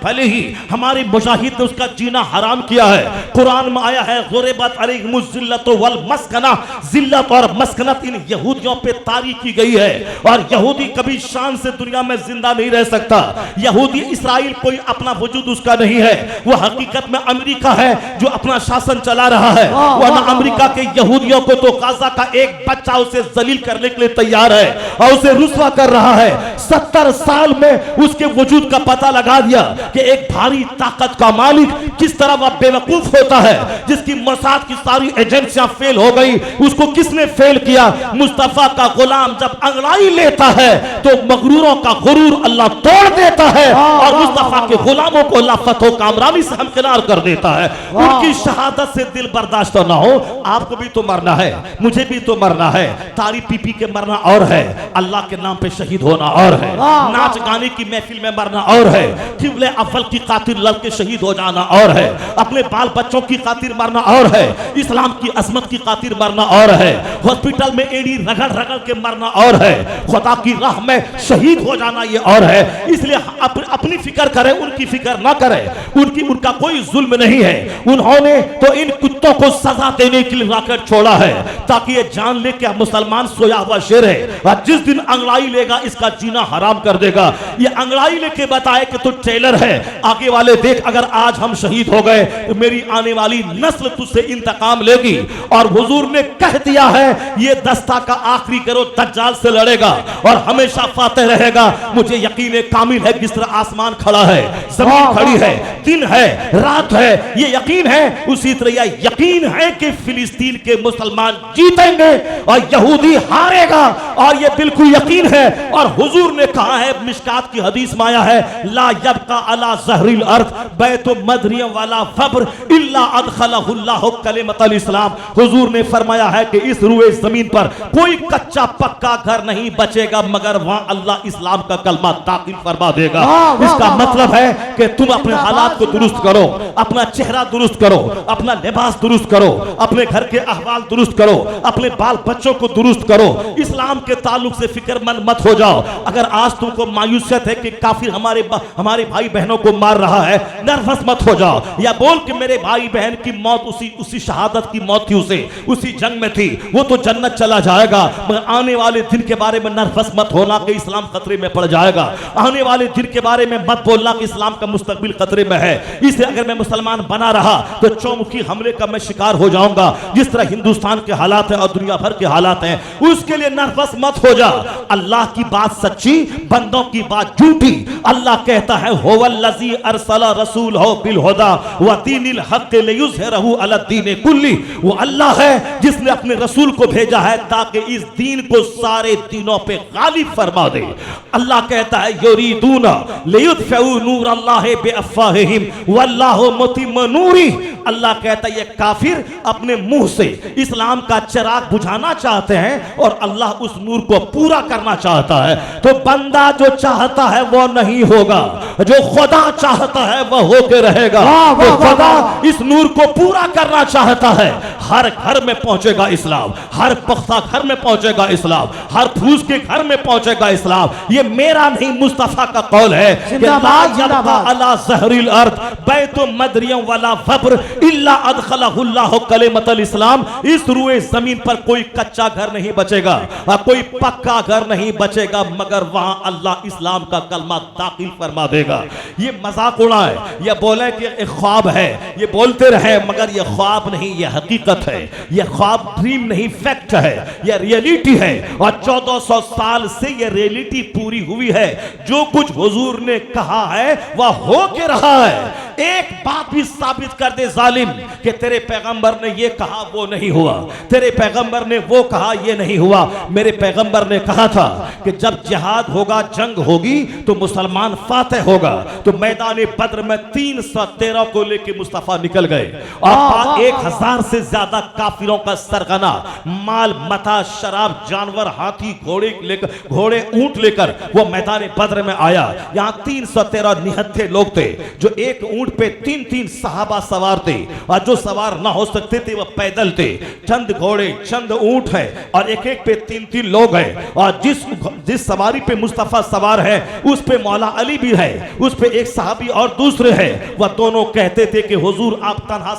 भले ही हमारे मुजाहिद ने उसका जीना हराम किया है। कुरान में आया है गुरिबत अलैहिमुज़ ज़िल्लतु वल मस्कना, जिल्लत और मस्कनत इन यहूदियों पे तारी की गई है और यहूदी कभी शान से दुनिया में जिंदा नहीं रह सकता। यहूदी इसराइल कोई अपना वजूद उसका नहीं है, वो हकीकत में अमेरिका है जो अपना शासन चला रहा है। वरना अमेरिका के यहूदियों को तो गाजा का एक बच्चा उसे जलील करने के लिए तैयार है और उसे रुस्वा कर रहा है। 70 साल में उसके वजूद का पता लगा दिया कि एक भारी ताकत का मालिक किस तरह वह बेवकूफ होता है, जिसकी मोसाद की सारी एजेंसियां फेल हो गई। उसको किसने फेल किया? मुस्तफा का गुलाम जब अंगड़ाई लेता है तो मगरूरों का गुरूर अल्लाह तोड़ देता है और मुस्तफा के गुलामों को अल्लाह फतह कामरानी से हमकिनार कर देता है। उनकी शहादत से दिल बर्दाश्त ना हो। आपको भी तो मरना है, मुझे भी तो मरना है। तारी पी पी के मरना और है, अल्लाह के नाम पे शहीद होना और है। नाच गाने की महफिल में मरना और है, किबले अव्वल की खातिर लड़ के शहीद हो जाना और है, अपने बाल बच्चों की खातिर मरना और है, इस्लाम की अजमत की खातिर मरना और है, हॉस्पिटल में एड़ी रगड़ रगड़ के मरना और है, खुदा की राह में शहीद हो जाना ये और है। इसलिए अपनी फिक्र करें, उनकी फिक्र ना करें। उनका कोई जुल्म नहीं है। उन्होंने तो इन कुत्तों को सजा देने के लिए रॉकेट छोड़ा है ताकि ये जान ले कि मुसलमान सोया हुआ शेर है और जिस दिन अंगड़ाई लेगा इसका जीना हराम कर देगा। ये अंगड़ाई लेके बताए कि तू ट्रेलर है, आगे वाले देख अगर आज हम शहीद हो गए तो मेरी आने वाली नस्ल तुझसे इंतकाम लेगी। और हुजूर ने कह दिया है ये दस्ता का आखिरी करो दज्जाल से लड़ेगा और हमेशा फातेह रहेगा। मुझे यकीन कामिल है जिस तरह आसमान खड़ा है, जमीन खड़ी है, दिन है, रात है, ये यकीन है। उसी तरह यह यकीन है कि फिलिस्तीन के मुसलमान जीतेंगे और यहूदी हारेगा और ये बिल्कुल यकीन है। और हुजूर ने कहा है, मिशकात की हदीस में आया है, ला यबका अला ज़हरिल अर्द बैतु मदरियम वाला फब्र इल्ला अदखलहुल्लाहु कलिमतल इस्लाम। हुजूर ने फरमाया है कि इस रूए जमीन पर कोई कच्चा पक्का घर नहीं बचेगा मगर वहां अल्लाह इस्लाम का कलमा दाखिल फरमा देगा। इसका मतलब है कि तुम अपने हालात को दुरुस्त करो, अपना चेहरा दुरुस्त करो, अपना लिबास दुरुस्त करो, अपने घर के अहवाल दुरुस्त करो, अपने बाल बच्चों को दुरुस्त करो। इस्लाम के ताल्लुक से फिक्रमंद मत हो जाओ। अगर आज तुमको मायूसियत है कि काफिर हमारे भाई बहनों को मार रहा है, नर्वस मत हो जाओ या बोल कि मेरे भाई बहन की मौत उसी शहादत की मौत थी, उसी जंग में थी, वो तो जन्नत चला जाएगा। मगर आने वाले दिन के बारे में नर्वस मत होना कि इस्लाम खतरे में पड़ जाएगा। आने वाले दिन के बारे में मत बोलना कि इस्लाम का मुस्तकबिल खतरे में है। इसलिए अगर मैं मुसलमान बना रहा तो चौमुखी हमले का मैं शिकार हो जाऊंगा, जिस तरह हिंदुस्तान के हालात हैं और दुनिया भर के हालात हैं। उसके लिए नर्वस मत हो जा। अल्लाह की बात सच्ची, बंदों की बात झूठी। अल्लाह कहता है हुवल्लज़ी अरसला रसूलहु बिल हुदा व दीनिल हक़ लियुज़हिरहु अला दीनि कुल्ली। वो अल्लाह है जिसने अपने रसूल को भेजा है ताकि इस दीन को सारे दीनों पे गालिब फरमा दे। अल्लाह कहता है युरीदूना लियुत्फ़िउ नूरल्लाहि बिअफ़वाहिहिम वल्लाहु मुतिम्मु नूरी। अल्लाह कहता है ये काफिर अपने मुंह से इस्लाम का चिराग बुझाना चाहते हैं और अल्लाह उस नूर को पूरा करना चाहता है। तो बंदा जो चाहता है वो नहीं होगा, जो खुदा चाहता है वह होके रहेगा। वो खुदा इस नूर को पूरा करना चाहता है। हर घर में पहुंचेगा इस्लाम, हर पुख्ता घर में पहुंचेगा इस्लाम, हर फूस के घर में पहुंचेगा इस्लाम। ये मेरा नहीं मुस्तफा का कौल है कि ला यबका अला ज़हरिल अर्द बैतु मदरियम वाला फब्र इल्ला अदखलहुल्लाहु कलिमतल इस्लाम। इस रूए जमीन पर कोई कच्चा घर नहीं बचेगा और कोई पक्का घर नहीं बचेगा मगर वहां अल्लाह इस्लाम का कलमा दाखिल फरमा देगा। ये मजाक उड़ाए, ये बोले कि एक ख्वाब है, ये बोलते रहे मगर ये ख्वाब नहीं, ये हकीकत है। ये ख्वाब ड्रीम नहीं, फैक्ट है, ये रियलिटी है। और 1400 साल से ये रियलिटी पूरी हुई है। जो कुछ हुजूर ने कहा है वह हो के रहा है। एक बात भी साबित कर दे जालिम कि तेरे पैगंबर ने ये कहा वो नहीं हुआ, तेरे पैगंबर ने वो कहा ये नहीं हुआ। मेरे पैगंबर ने कहा था कि जब जिहाद होगा, जंग होगी तो मुसलमान फातेह होगा। तो मैदान बद्र में 313 को लेके मुस्तफा निकल गए और 1000 से ज्यादा काफिरों का सरगना, माल मता, शराब, जानवर, हाथी, घोड़े ऊंट लेकर वो मैदान बद्र में आया। यहाँ 313 निहत्थे लोग थे जो एक ऊंट ऊंट पे 3-3 सहाबा सवार थे, और जो सवार ना हो सकते थे वह पैदल थे। चंद घोड़े, चंद ऊंट है, और एक एक पे 3-3 लोग हैं। और जिस सवारी पे मुस्तफा सवार है उस पे मौला अली भी है, उस पे एक सहाबी और दूसरे हैं। वह दोनों कहते थे कि हुजूर आप तन्हा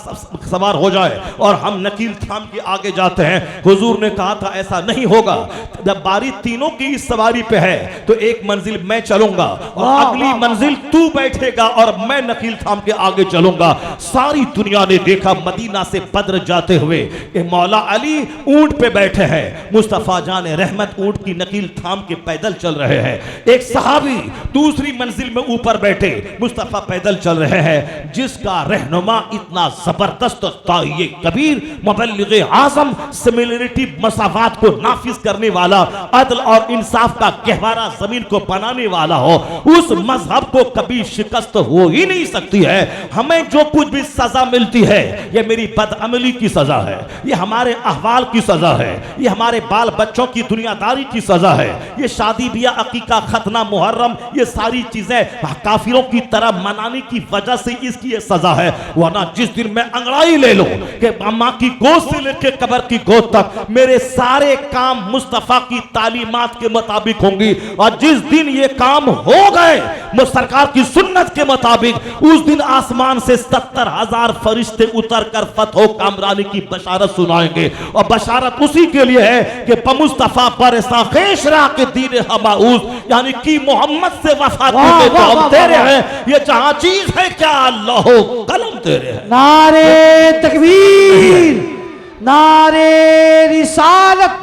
सवार हो जाए और हम नकील थाम के आगे जाते हैं। हुजूर ने कहा था ऐसा नहीं होगा, जब बारी तीनों की इस सवारी पे है तो एक मंजिल मैं चलूंगा और अगली मंजिल तू बैठेगा और मैं नकील थाम के आगे चलूंगा। सारी दुनिया ने देखा मदीना से बद्र जाते हुए कि मौला अली ऊंट पे बैठे हैं, मुस्तफा जान रहमत ऊंट की नकील थाम के पैदल चल रहे हैं। एक सहाबी दूसरी मंजिल में ऊपर बैठे, मुस्तफा पैदल चल रहे हैं। जिसका रहनुमा इतना जबरदस्त ताई कबीर, मुबल्लिग़ आज़म, सिमिलरिटी मसावात को नाफिज करने वाला, अदल और इंसाफ का गहवारा जमीन को बनाने वाला हो, उस मजहब को कभी शिकस्त हो ही नहीं सकती है। हमें जो कुछ भी सजा मिलती है ये मेरी बदअमली की सजा है, ये हमारे अहवाल की सजा है, ये हमारे बाल बच्चों की दुनियादारी की सजा है, ये शादी बियाह, अकीका, खतना, मुहर्रम, ये सारी चीजें काफिरों की तरह मनाने की वजह से इसकी ये सजा है। वरना जिस दिन मैं अंगड़ाई ले लूं कि अम्मा की गोद से लेकर कब्र की गोद तक मेरे सारे काम मुस्तफा की तालीमात के मुताबिक होंगी, और जिस दिन ये काम हो गए सरकार की सुन्नत के मुताबिक, उस दिन आसमान से 70,000 फरिश्ते उतर कर फतह कामरानी की बशारत सुनाएंगे। और बशारत उसी के लिए है कि मुस्तफा पर साखेशरा के दीन हमाऊस, यानी कि मोहम्मद से वफा तो हम तेरे हैं, ये जहां चीज है क्या अल्लाह कलम तेरे है। नारे तकबीर, नारे रिसालत,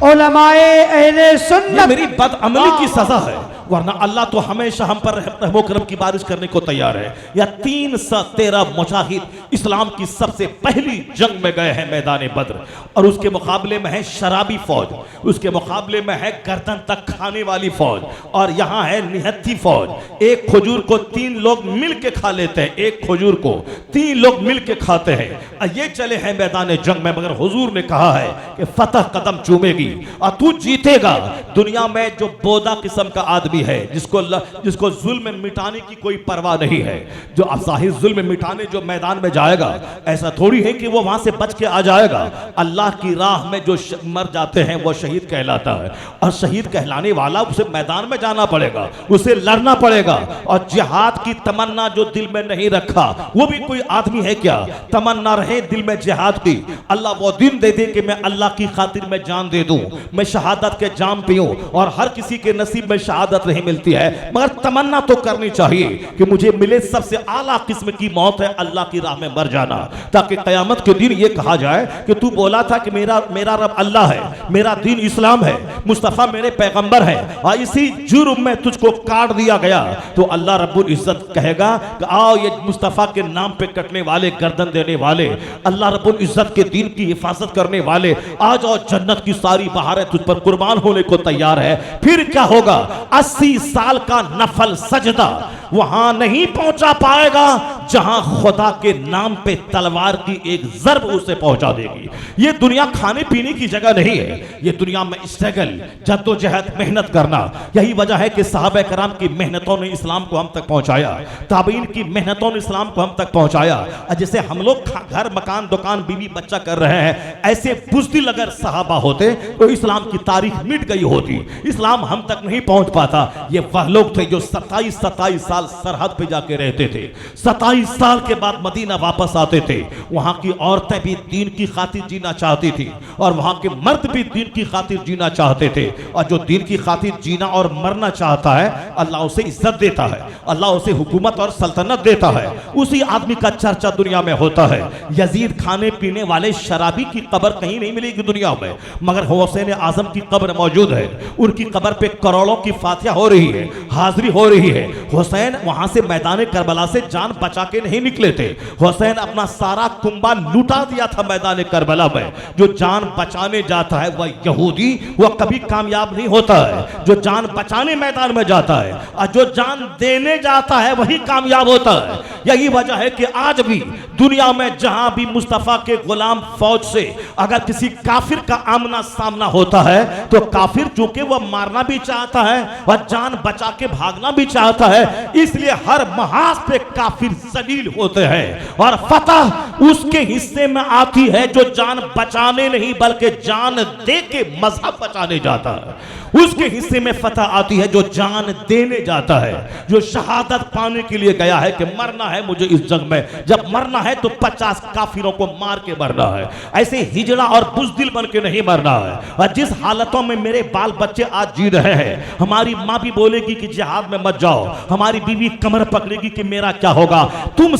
उलमाए अहले सुन्नत। मेरी बदअमली की सजा है, वरना अल्लाह तो हमेशा हम पर रहमो करम की बारिश करने को तैयार है। या 313 मुजाहिद इस्लाम की सबसे पहली जंग में गए हैं मैदान बद्र, और उसके मुकाबले में है शराबी फौज, उसके मुकाबले में है गर्दन तक खाने वाली फौज, और यहाँ है निहत्थी फौज। एक खजूर को 3 लोग मिल के खा लेते हैं, एक खजूर को 3 लोग मिल के खाते हैं। ये चले हैं मैदान जंग में, मगर हुजूर ने कहा है कि फतह कदम चूमेगी और तू जीतेगा। दुनिया में जो बोदा किस्म का आदमी है, जिसको जुल्म मिटाने की कोई परवाह नहीं है, जो असाहिर जुल्म मिटाने जो मैदान में जाएगा, ऐसा थोड़ी है कि वो वहां से बच के आ जाएगा। अल्लाह की राह में जो मर जाते हैं वो शहीद कहलाता है, और शहीद कहलाने वाला उसे मैदान में जाना पड़ेगा, उसे लड़ना पड़ेगा। और जिहाद की तमन्ना जो दिल में नहीं रखा वो भी कोई आदमी है क्या? तमन्ना रहे दिल में जिहाद की, अल्लाह वो दिन दे दे कि मैं अल्लाह की खातिर में जान दे दूं, मैं शहादत के जाम पीऊं। और हर किसी के नसीब में शहादत नहीं मिलती है, मगर तमन्ना तो करनी चाहिए कि मुझे मिले सबसे आला किस्म की मौत है अल्लाह की राह में मर जाना, ताकि कयामत के दिन ये कहा जाए कि तू बोला था कि मेरा रब अल्लाह है, मेरा दीन इस्लाम है, मुस्तफा मेरे पैगंबर है, और इसी जुर्म में तुझको काट दिया गया। तो अल्लाह रब्बुल इज्जत कहेगा कि आओ ये मुस्तफा के नाम पे कटने वाले, गर्दन देने वाले, अल्लाह रब्बुल इज्जत के दीन की हिफाजत करने वाले, आज और जन्नत की सारी बहारें तुझ पर कुर्बान होने को तैयार है। फिर क्या होगा? 80 साल का नफल सजदा वहां नहीं पहुंचा पाएगा जहां खुदा के नाम पे तलवार की एक जर्ब उसे पहुंचा देगी। ये दुनिया खाने पीने की जगह नहीं है, ये दुनिया में स्ट्रगल, जद्दोजहद, मेहनत करना। यही वजह है कि सहाबा कराम की मेहनतों ने इस्लाम को हम तक पहुंचाया, ताबीन की मेहनतों ने इस्लाम को हम तक पहुंचाया। जैसे हम लोग घर, मकान, दुकान, बीवी बच्चा कर रहे हैं, ऐसे बुज़दिल अगर सहाबा होते तो इस्लाम की तारीख मिट गई होती, इस्लाम हम तक नहीं पहुंच पाता। ये वह लोग थे जो 27 साल सरहद पे जाके रहते थे, 27 साल के बाद मदीना वापस आते थे। वहां की औरतें भी दीन की खातिर जीना चाहती थी, और वहां के मर्द भी दीन की खातिर जीना चाहते थे। और जो दीन की खातिर जीना और मरना चाहता है, अल्लाह उसे इज्जत देता है, अल्लाह उसे हुकूमत और सल्तनत देता है। उसी आदमी का चर्चा दुनिया में होता है। यजीद खाने पीने वाले शराबी की कब्र कहीं नहीं मिलेगी दुनिया में, मगर हुसैन आजम की कब्र मौजूद है। उनकी कब्र पे करोड़ों की फातिहा हो रही है, हाजिरी हो रही है। हुसैन वहां से मैदान करबला से जान बचा के नहीं निकले थे, हुसैन अपना सारा कुंबा लुटा दिया था मैदान करबला में। जो जान बचाने जाता है वह यहूदी, वह कभी कामयाब नहीं होता है। जो जान बचाने मैदान में जाता है और जो जान देने जाता है वही कामयाब होता है। यही वजह है कि आज भी दुनिया में जहां भी मुस्तफा के गुलाम फौज से अगर किसी काफिर का आमना सामना होता है, तो काफिर चूंकि वह मारना भी चाहता है, वह जान बचा के भागना भी चाहता है, इसलिए हर महाज पे काफिर जलील होते हैं। और फतह उसके हिस्से में आती है जो जान बचाने नहीं बल्कि जान दे के मजहब बचाने जाता है। उसके हिस्से में फतह आती है जो जान देने जाता है, जो शहादत पाने के लिए गया है कि मरना है मुझे इस जंग में, जब मरना है तो 50 काफिरों को मार के मरना है। ऐसे हिजड़ा और बुज़दिल बन के नहीं मरना है। और जिस हालतों में मेरे बाल बच्चे आज जी रहे हैं, हमारी माँ भी बोलेगी कि जिहाद में मत जाओ, हमारी बीवी कमर पकड़ेगी कि मेरा क्या होगा। तुम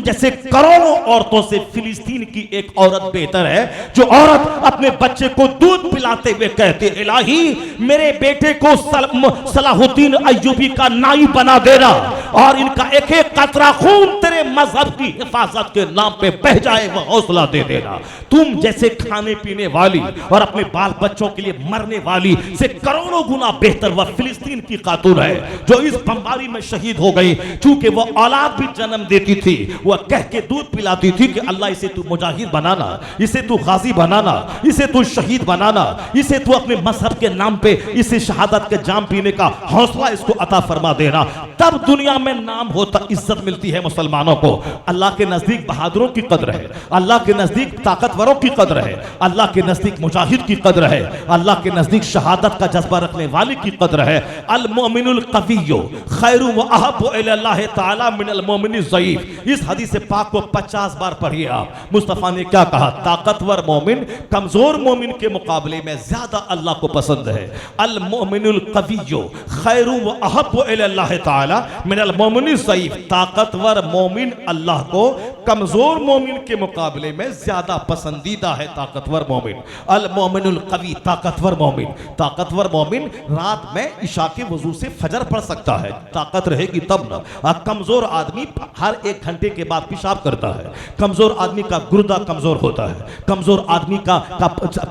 जैसे करोड़ों औरतों से फिलिस्तीन की एक औरत बेहतर है, जो औरत अपने बच्चे को दूध पिलाते हुए कहते इलाही मेरे बेटे को सलाहुद्दीन अय्यूबी का नाई बना देना और इनका एक एक कतरा खून तेरे मजहब की हिफाजत के नाम पे बह जाए, वह हौसला दे देना। तुम जैसे खाने पीने वाली और अपने बाल बच्चों के लिए मरने वाली से करोड़ों गुना बेहतर वह फिलिस्तीन की खातून है जो इस बमबारी में शहीद हो गई। चूंकि वह औलाद भी जन्म देती थी, वह कह के दूध पिलाती थी कि अल्लाह इसे तू मुजाहिद बनाना, इसे तू गाजी बनाना, इसे तू शहीद बनाना, इसे तू अपने मजहब के नाम पे इसे शहादत के जाम पीने का हौसला इसको अता फरमा देना। तब दुनिया में नाम होता, इज्जत मिलती है मुसलमानों को। अल्लाह के नजदीक बहादुरों की कद्र है, अल्लाह के नजदीक ताकतवरों की कद्र है, अल्लाह के नजदीक मुजाहिद की कद्र है, अल्लाह के नजदीक शहादत का जज्बा रखने वाले की कद्र है। अल मोमिनुल कविय्यु खैरु व अहब्बु इलल्लाह तआला मिनल मोमिनिज़ ज़ईफ़। इस हदीस पाक को 50 बार पढ़िए आप। मुस्तफा ने क्या कहा? ताकतवर मोमिन कमजोर मोमिन के मुकाबले में ज्यादा अल्लाह को पसंद है। अल मोमिनुल कविय्यु खैरु व अहब्बु इलल्लाह तआला मिनल मोमिनिज़ ज़ईफ़। ताकतवर मोमिन अल्लाह को कमजोर मोमिन के मुकाबले में ज्यादा पसंदीदा है। ताकतवर मोमिन अल मोमिनुल कवी, ताकतवर मोमिन। ताकतवर मोमिन रात में इशा के वजू से फजर पढ़ सकता है, ताकत रहेगी तब ना। कमजोर आदमी हर 1 घंटे के बाद पेशाब करता है। कमजोर आदमी का गुर्दा कमजोर होता है, कमजोर आदमी का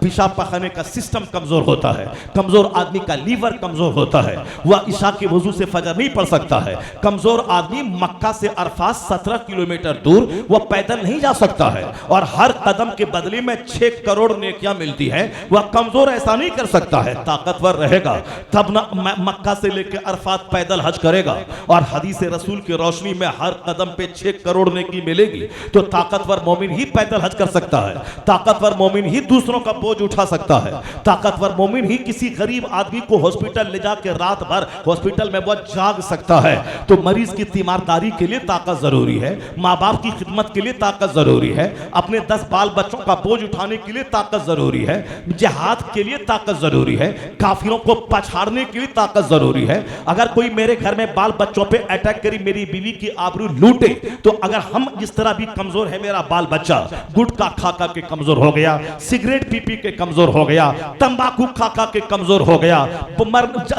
पेशाब पखाने का सिस्टम कमजोर होता है, कमजोर आदमी का लीवर कमजोर होता है, वह इशा के वजू से फजर नहीं पढ़ सकता है। कमजोर आदमी मक्का से अरफात 17 किलोमीटर दूर वह पैदल नहीं जा सकता है और हर कदम के बदले में 6 करोड़ नेकियां मिलती है। वह कमजोर ऐसा नहीं कर सकता है। ताकतवर रहेगा तब ना मक्का से लेकर अरफात पैदल हज करेगा और हदीस रसूल की रोशनी में हर कदम पे 6 करोड़ नेकी मिलेगी। तो ताकतवर मोमिन ही पैदल हज कर सकता है, ताकतवर मोमिन ही दूसरों का बोझ उठा सकता है, ताकतवर मोमिन ही किसी गरीब आदमी को हॉस्पिटल ले जाकर रात भर हॉस्पिटल में वह जाग सकता है। तो मरीज की तीमारदारी के लिए ताकत जरूरी है, माँ बाप की खिदमत के लिए ताकत जरूरी है, अपने 10 बाल बच्चों का बोझ उठाने के लिए ताकत जरूरी है, जिहाद के लिए ताकत जरूरी है, काफिरों को पछाड़ने के लिए ताकत जरूरी है। अगर कोई मेरे घर में बाल बच्चों पे अटैक करी, मेरी बीवी की आबरू लूटे, तो अगर हम जिस तरह भी कमजोर है, मेरा बाल बच्चा गुटखा खा खा के कमजोर हो गया, सिगरेट पी पी के कमजोर हो गया, तंबाकू खा खा के कमजोर हो गया,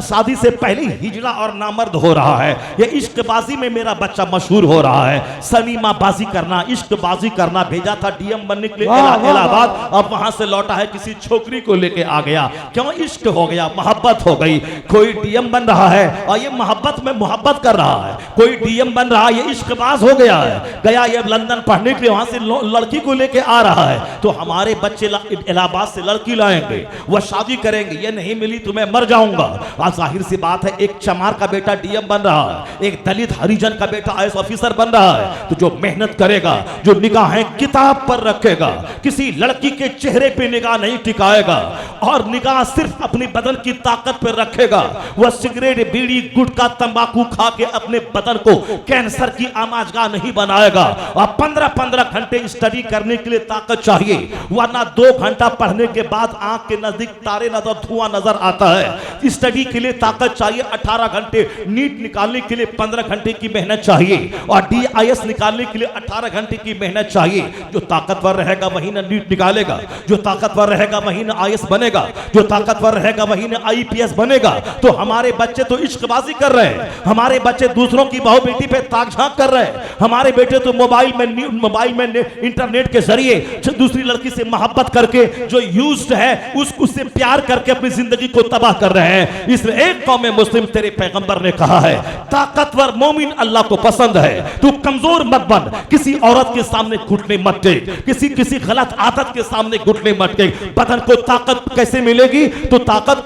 शादी से पहले हिजड़ा और नामर्द हो रहा है, ये इश्कबाजी में मेरा बच्चा मशहूर हो रहा है, सनीमा बाजी करना, इश्कबाजी करना, भेजा था डीएम बनने के लिए इलाहाबाद, अब वहां से लौटा है किसी छोकरी को लेके आ गया। क्यों? इश्क हो गया, मोहब्बत हो गई। कोई डीएम बन रहा है और ये मोहब्बत में मोहब्बत कर रहा है, कोई डीएम बन रहा है, ये इश्कबाज हो गया है, गया ये लंदन पढ़ने के लिए, वहां से लड़की को लेके आ रहा है। तो हमारे बच्चे इलाहाबाद से लड़की लाएंगे, वह शादी करेंगे, ये नहीं मिली तो मैं मर जाऊंगा। आज जाहिर सी बात है, एक चमार का बेटा डीएम बन रहा है, एक दलित हरिजन का बेटा आईएएस ऑफिसर बन रहा है, तो जो मेहनत करेगा, जो निगाहें किताब पर रखेगा, किसी लड़की के चेहरे पे निगाह नहीं टिकाएगा और निगाह सिर्फ अपनी बदन की ताकत पर रखेगा, वह सिगरेट बीड़ी गुटखा तंबाकू खा के अपने बदन को कैंसर की आमाजगाह नहीं बनाएगा। और 15-15 घंटे स्टडी करने के लिए ताकत चाहिए, वरना 2 घंटा पढ़ने के बाद आंख के नजदीक तारे नजर धुआं नजर आता है। स्टडी के लिए ताकत चाहिए 18 घंटे, नीट निकालने के लिए 15 घंटे की मेहनत चाहिए और डीआईएस निकालने के लिए 18 घंटे की मेहनत चाहिए। जो ताकतवर रहेगा वही ना नीट निकालेगा, जो ताकतवर रहेगा वही ना आईएएस बनेगा, जो ताकतवर रहेगा वही ना आईपीएस बनेगा। तो हमारे बच्चे तो इश्कबाजी कर रहे हैं, हमारे बच्चे दूसरों की बहू बेटी पे ताक झांक कर रहे हैं, हमारे बेटे तो मोबाइल में इंटरनेट के जरिए दूसरी लड़की से मोहब्बत करके जो यूज्ड है उससे प्यार करके अपनी जिंदगी को तबाह कर रहे हैं। इसलिए एक कौम मुस्लिम, तेरे पैगंबर ने कहा है ताकतवर मोमिन अल्लाह को पसंद है। तू कमजोर मत बन, किसी औरत के सामने घुटने मत टेक, किसी गलत आदत के सामने घुटने मत टेक। बदन को ताकत कैसे मिलेगी? तो ताकत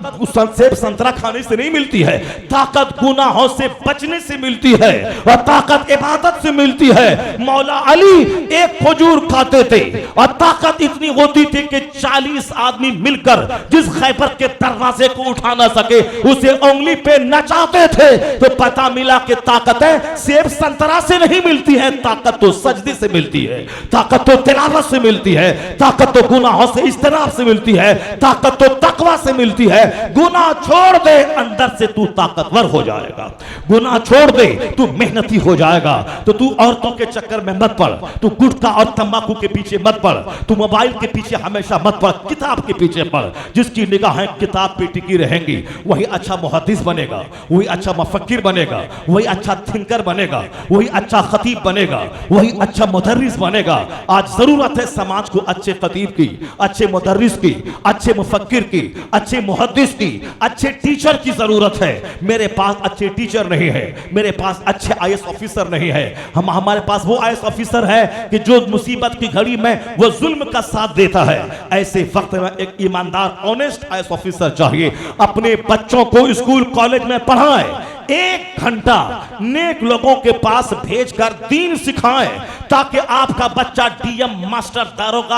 सेब संतरा खाने से नहीं मिलती है, ताकत गुनाहों से बचने से मिलती है और ताकत इबादत से मिलती है। मौला अली एक खजूर खाते थे और ताकत इतनी होती थी कि 40 आदमी मिलकर जिस खैबर के दरवाजे को उठा ना सके उसे उंगली पे नचाते थे। तो पता मिला कि ताकतें सेब संतरा से नहीं मिलती है, ताकत तो सजदे से मिलती है, ताकत तो तिलावत से मिलती है, ताकत तो गुनाहों से इज्तिनाब से मिलती है, ताकत तो तकवा से मिलती है। गुनाह छोड़ दे, अंदर से तू ताकतवर हो जाएगा। गुनाह छोड़ दे, तू मेहनती हो जाएगा। तो तू औरतों के चक्कर में मत पड़, तू गुटखा और तंबाकू के पीछे मत पड़, तू मोबाइल के पीछे हमेशा मत पड़, किताब के पीछे पड़। जिसकी निगाहें किताब पे टिकी रहेंगी वही अच्छा मुहद्दिस बनेगा, वही अच्छा मुफक्किर बनेगा, वही अच्छा थिंकर बनेगा, वही अच्छा खतीब बनेगा, वही अच्छा मुदर्रिस बनेगा। आज जरूरत है समाज को अच्छे खतीब की, अच्छे मुदर्रिस की, अच्छे मुफक्किर की, अच्छे मुहद्दिस की, अच्छे टीचर की जरूरत है। मेरे पास अच्छे टीचर नहीं है, मेरे पास अच्छे आईएएस ऑफिसर नहीं है। हमारे पास वो आईएएस ऑफिसर है कि जो मुसीबत की घड़ी में वो जुल्म का साथ देता है। ऐसे वक्त में एक ईमानदार ऑनेस्ट आईएएस ऑफिसर चाहिए। अपने बच्चों को स्कूल कॉलेज में पढ़ाएं, 1 घंटा नेक लोगों के पास भेजकर दीन सिखाएं, ताकि आपका बच्चा डीएम, मास्टर, दारोगा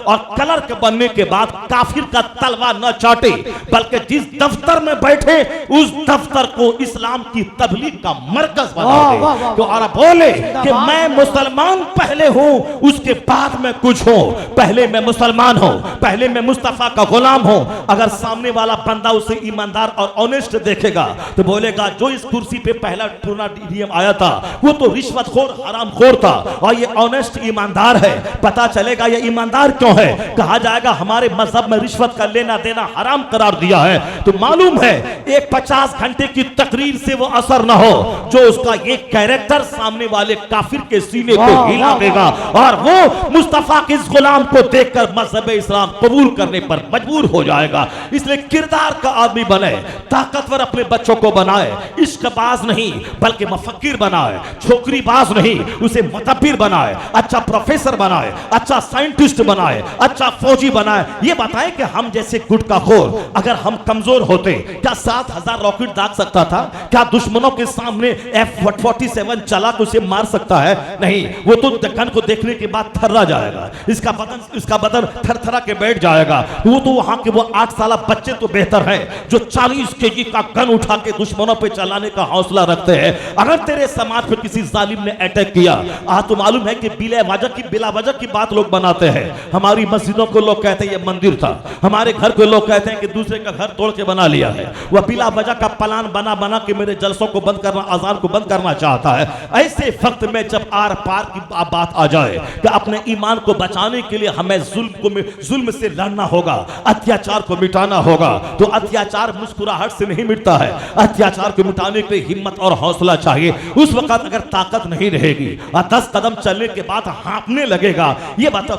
और क्लर्क बनने के बाद काफिर का तलवा न चाटे, बल्कि जिस दफ्तर में बैठे उस दफ्तर को इस्लाम की तबलीग का मरकज बना दे। तो और बोले कि मैं मुसलमान पहले हूं, उसके बाद में कुछ हूं, पहले मैं मुसलमान हूं, पहले मैं मुस्तफा का गुलाम हूं। अगर सामने वाला बंदा उसे ईमानदार और ऑनेस्ट देखेगा तो बोलेगा जो इस कुर्सी पे पहला पुराना डीएम आया था वो तो रिश्वतखोर, हरामखोर था, और ये ऑनेस्ट ईमानदार है। पता चलेगा ये ईमानदार क्यों है। कहा जाएगा हमारे मजहब में रिश्वत का लेना देना हराम करार दिया है। तो मालूम है एक 50 घंटे की तकरीर से वो असर ना हो जो उसका ये कैरेक्टर सामने वाले काफिर के सीने को हिला देगा और वो मुस्तफा के इस गुलाम को देखकर मजहब इस्लाम कबूल करने पर मजबूर हो जाएगा। इसलिए किरदार का आदमी बने, ताकतवर अपने बच्चों को बनाए, इश्कबाज नहीं बल्कि मुफक्किर बनाए, छोकरीबाज नहीं उसे मुदब्बिर बनाए, अच्छा प्रोफेसर बनाए, अच्छा साइंटिस्ट बनाए, अच्छा फौजी बनाए। ये बताए कि हम जैसे गुटखाखोर अगर हम कमजोर होते क्या 7000 रॉकेट दाग सकता था? क्या दुश्मनों के सामने F-47 चला तो उसे मार सकता है? नहीं, वो तो गन को देखने के बाद थर्रा जाएगा, इसका बदन थरथरा के बैठ जाएगा। वो तो वहां के वो 8 साल बच्चे तो बेहतर है जो 40 केजी का गन उठा के दुश्मनों पे चलाने का हौसला रखते हैं। अगर तेरे समाज पे किसी जालिम ने अटैक किया, तो मालूम है कि बिला वजह की बात लोग बनाते हैं। हमारी मस्जिदों को लोग कहते हैं ये मंदिर था, हमारे घर को लोग कहते हैं कि दूसरे का घर तोड़ के बना लिया है। वह बिला वजह का प्लान बना के मेरे जलसों को बंद करना, अजान को बंद करना चाहता है। ऐसे वक्त में जब आर पार की बात आ जाए कि अपने ईमान को बचाने के लिए हमें जुल्म से लड़ना होगा, अत्याचार को मिटाना होगा, तो अत्याचार मुस्कुराहट से नहीं मिटता है। अत्याचार को मिटाने के लिए हिम्मत और हौसला चाहिए। उस वक्त अगर ताकत नहीं रहेगी और 10 कदम चलने के बाद हाँफने लगेगा, ये बता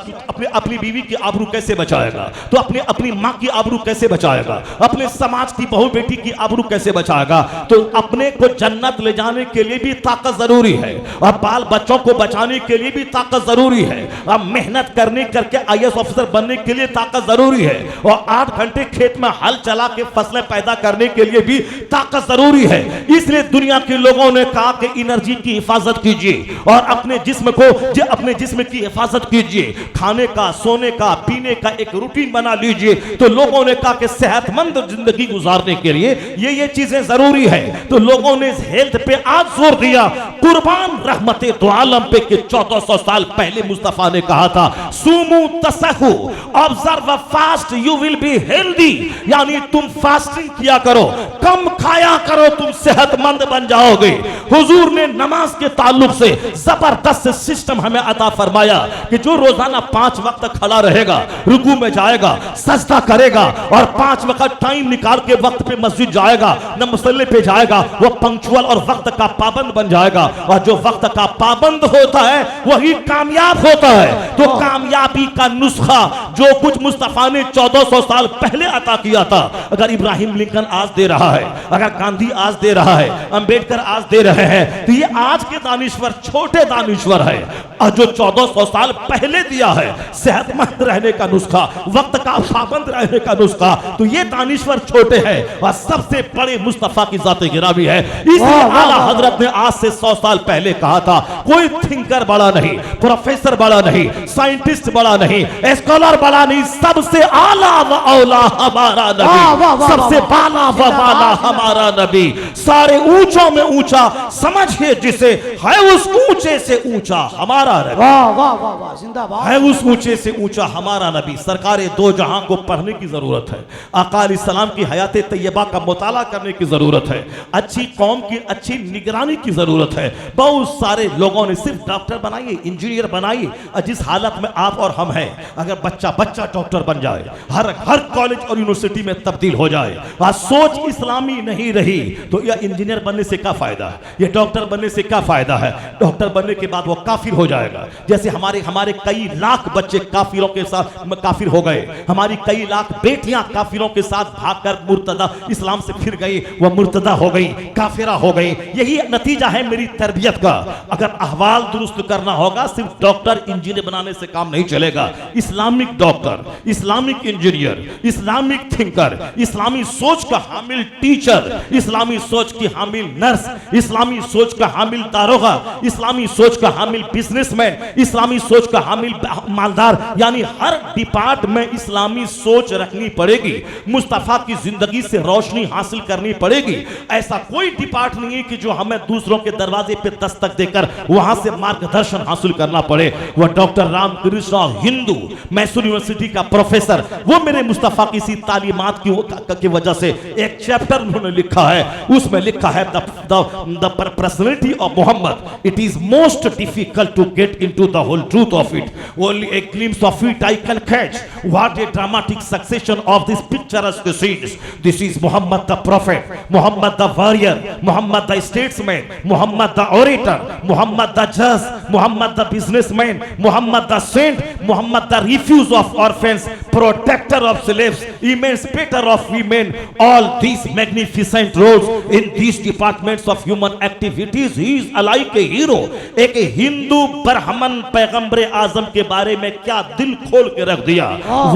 अपनी बीवी की आबरू कैसे बचाएगा? तो अपनी माँ की आबरू कैसे बचाएगा? अपने समाज की बहू बेटी की आबरू कैसे बचाएगा? तो अपने को जन्नत ले जाने के लिए भी ताकत जरूरी है और बाल बच्चों को बचाने के लिए भी ताकत जरूरी है और मेहनत करके आईएएस ऑफिसर बनने के लिए ताकत जरूरी है और 8 घंटे खेत में हल चला के फसलें पैदा करने के लिए भी ताकत जरूरी है। इसलिए दुनिया के लोगों ने कहा कि एनर्जी की हिफाजत कीजिए और अपने जिस्म की हिफाजत कीजिए, खाने का, सोने का, पीने का एक रूटीन बना लीजिए। तो लोगों ने कहा कि सेहतमंद जिंदगी गुजारने के लिए ये चीजें जरूरी है। तो लोगों ने इस हेल्थ पे आज जोर दिया। कुर्बान रहमते दो आलम पे कि 1400 साल पहले मुस्तफा ने कहा था सुमू तसहु, observe fast, you will be healthy. यानी तुम फास्टिंग किया करो, कम खाया करो, तुम सेहतमंद बन जाओगे। हुजूर ने नमाज के ताल्लुक से जबरदस्त सिस्टम हमें अता फरमाया कि जो रोजाना 5 वक्त खड़ा रहेगा, रुकू में जाएगा, सजदा करेगा और 5 वक्त टाइम निकाल के वक्त पे मस्जिद जाएगा, न मुसल्ले पे जाएगा, वो पंक्चुअल और वक्त का पाबंद बन जाएगा। और जो वक्त का पाबंद होता है वही कामयाब होता है। तो कामयाबी का नुस्खा जो कुछ मुस्तफा ने 1400 साल पहले अता किया था, अगर इब्राहिम लिंकन आज दे रहा है, अगर गांधी आज दे रहा है, अंबेडकर आज दे रहे हैं, तो ये आज के दानिश्वर छोटे दानिश्वर है। और जो 1400 साल पहले दिया है सेहतमंद रहने का नुस्खा, वक्त का पाबंद रहने का नुस्खा, तो ये दानिश्वर छोटे हैं और सबसे बड़े मुस्तफा की जाते गिरावी है। इसलिए आला हजरत ने आज से 100 साल पहले कहा था, कोई थिंकर बड़ा नहीं, प्रोफेसर बड़ा नहीं, साइंटिस्ट बड़ा नहीं, स्कॉलर बड़ा नहीं, सबसे आला व औला हमारा नबी, सबसे बाला व बाला हमारा नबी, सारे ऊंचों में ऊंचा, समझिए जिसे है उस ऊंचे से ऊंचा हमारा नबी। वाह वाह वाह वाह, जिंदाबाद। है उस ऊंचे से ऊंचा हमारा नबी। सरकारे दो जहां को पढ़ने की जरूरत है, आका अलैहिस्सलाम की हयात तैयबा का मुताला करने की जरूरत है, अच्छी कौम की अच्छी निगरानी की जरूरत है। बहुत सारे लोगों ने सिर्फ डॉक्टर बनाइए, इंजीनियर बनाइए, और जिस हालत में आप और हम हैं, अगर बच्चा बच्चा डॉक्टर बन जाए, हर कॉलेज और यूनिवर्सिटी में तब्दील हो जाए, और सोच इस्लामी नहीं रही, तो यह इंजीनियर बनने से क्या फायदा है, यह डॉक्टर बनने से क्या फायदा है। डॉक्टर बनने के बाद वो काफिर हो जाएगा, जैसे हमारे कई लाख बच्चे काफिरों के साथ काफिर हो गए, हमारी कई लाख बेटियां काफिरों के साथ भागकर मुर्तदा इस्लाम से फिर गई, वह मुर्तदा हो गई, काफिरा हो गई। यही नतीजा है मेरी तरबियत का। अगर अहवाल दुरुस्त करना होगा, सिर्फ डॉक्टर इंजीनियर बनाने से काम नहीं चलेगा। Islamic doctor, Islamic engineer, Islamic thinker, इस्लामी सोच का हामिल टीचर, इस्लामी सोच की हामिल नर्स, इस्लामी सोच का हामिल दारोगा, इस्लामी सोच का हामिल बिजनेसमैन, इस्लामी सोच का हामिल मालदार, यानी हर डिपार्ट में इस्लामी सोच रखनी पड़ेगी। मुस्तफा की जिंदगी से रोशनी हासिल करनी पड़ेगी। ऐसा कोई डिपार्ट नहीं है कि जो हमें दूसरों के दरवाजे पे दस्तक देकर वहां से मार्गदर्शन हासिल करना पड़े। वह डॉक्टर रामकृष्ण हिंदू मैसूर यूनिवर्सिटी का प्रोफेसर, वो मेरे मुस्तफा की सी तालीमात की वजह से एक चैप्टर उन्होंने लिखा है, उसमें लिखा है the personality of Muhammad, it is most difficult to get into the whole truth of it, only a glimpse of it I can catch, what a dramatic succession of these picturesque scenes. This is Muhammad the prophet, Muhammad the warrior, Muhammad the statesman, Muhammad the orator, Muhammad the judge, Muhammad the businessman, Muhammad the saint, Muhammad the refuge of orphans, protector of slaves, emancipator of women. All these magnificent roles in these departments of human activities, he is alike a hero. एक हिंदू ब्राह्मण पैगंबर आजम के बारे में क्या दिल खोल के रख दिया।